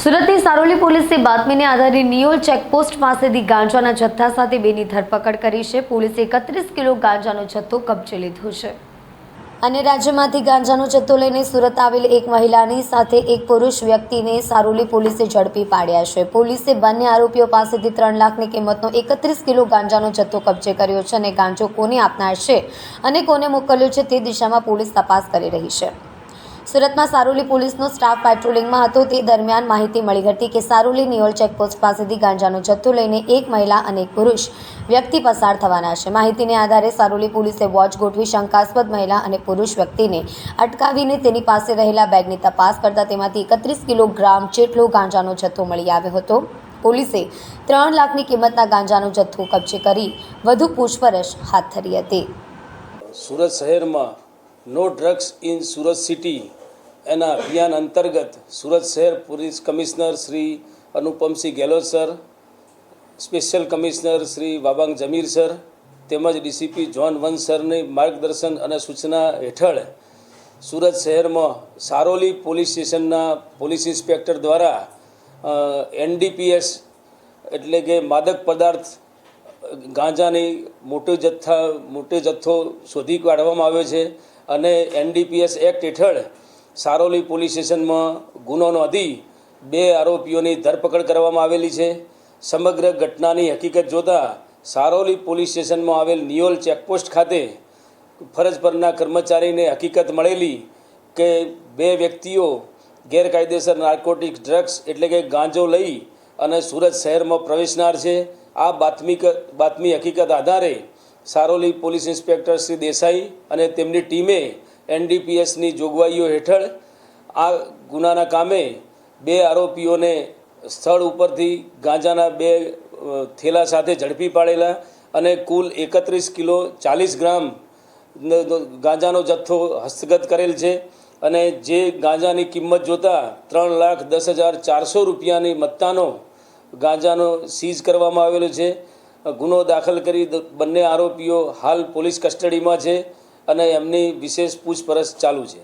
સુરતની સારોલી પોલીસે બાતમીને આધારે નિયોલ ચેકપોસ્ટ પાસેથી ગાંજાના જથ્થા સાથે બેની ધરપકડ કરી છે। પોલીસે 31 કિલો ગાંજાનો જથ્થો કબજે લીધો છે। અન્ય રાજ્યમાંથી ગાંજાનો જથ્થો લઈને સુરત આવેલ એક મહિલાની સાથે એક પુરુષ વ્યક્તિને સારોલી પોલીસે ઝડપી પાડ્યા છે। પોલીસે બંને આરોપીઓ પાસેથી 3 લાખની કિંમતનો 31 કિલો ગાંજાનો જથ્થો કબજે કર્યો છે અને ગાંજો કોને આપનાર છે અને કોને મોકલ્યો છે તે દિશામાં પોલીસ તપાસ કરી રહી છે। સુરતમાં સારોલી પોલીસનો સ્ટાફ પેટ્રોલિંગમાં હતો તે દરમિયાન માહિતી મળી હતી કે સારોલી નિયોલ ચેકપોસ્ટ પાસેથી ગાંજાનો જથ્થો લઈને એક મહિલા અને એક પુરુષ વ્યક્તિ પસાર થવાના છે। માહિતીને આધારે સારોલી પોલીસે વોચ ગોઠવી શંકાસ્પદ મહિલા અને પુરુષ વ્યક્તિને અટકાવીને તેની પાસે રહેલા બેગની તપાસ કરતા તેમાંથી 31 કિલોગ્રામ જેટલો ગાંજાનો જથ્થો મળી આવ્યો હતો। પોલીસે 3 લાખની કિંમતના ગાંજાનો જથ્થો કબજે કરી વધુ પૂછપરછ હાથ ધરી હતી। સુરત શહેરમાં no drugs in Surat city એના અભિયાન અંતર્ગત સુરત શહેર police commissioner Shri Anupamsinh Gehlot sir, special commissioner Shri Wabang Jamir sir તેમજ ડીસીપી જોન વન સરની માર્ગદર્શન અને સૂચના હેઠળ સુરત શહેરમાં સારોલી પોલીસ સ્ટેશનના પોલીસ ઇન્સ્પેક્ટર દ્વારા એનડીપીએસ એટલે કે માદક પદાર્થ ગાંજાની મોટો જથ્થો શોધી કાઢવામાં આવ્યો છે અને એનડીપીએસ એક્ટ હેઠળ સારોલી પોલીસ સ્ટેશનમાં ગુનો નોંધી 2 આરોપીઓની ધરપકડ કરવામાં આવેલી છે। સમગ્ર ઘટનાની હકીકત જોતાં સારોલી પોલીસ સ્ટેશનમાં આવેલ નિયોલ ચેકપોસ્ટ ખાતે ફરજ પરના કર્મચારીને હકીકત મળેલી કે 2 વ્યક્તિઓ ગેરકાયદેસર નાર્કોટિક્સ ડ્રગ્સ એટલે કે ગાંજો લઈ અને સુરત શહેરમાં પ્રવેશનાર છે। આ બાતમી હકીકત આધારે સારોલી પોલીસ ઇન્સ્પેક્ટર શ્રી દેસાઈ અને તેમની ટીમે એનડીપીએસની જોગવાઈઓ હેઠળ આ ગુનાના કામે 2 આરોપીઓને સ્થળ ઉપરથી ગાંજાના 2 થેલા સાથે ઝડપી પાડેલા અને કુલ 31 કિલો 40 ગ્રામ ગાંજાનો જથ્થો હસ્તગત કરેલ છે અને જે ગાંજાની કિંમત જોતાં 3,10,400 રૂપિયાની મત્તાનો ગાંજાનો સીઝ કરવામાં આવેલો છે। ગુનો દાખલ કરી બંને આરોપીઓ હાલ પોલીસ કસ્ટડીમાં છે અને એમની વિશેષ પૂછપરછ ચાલુ છે।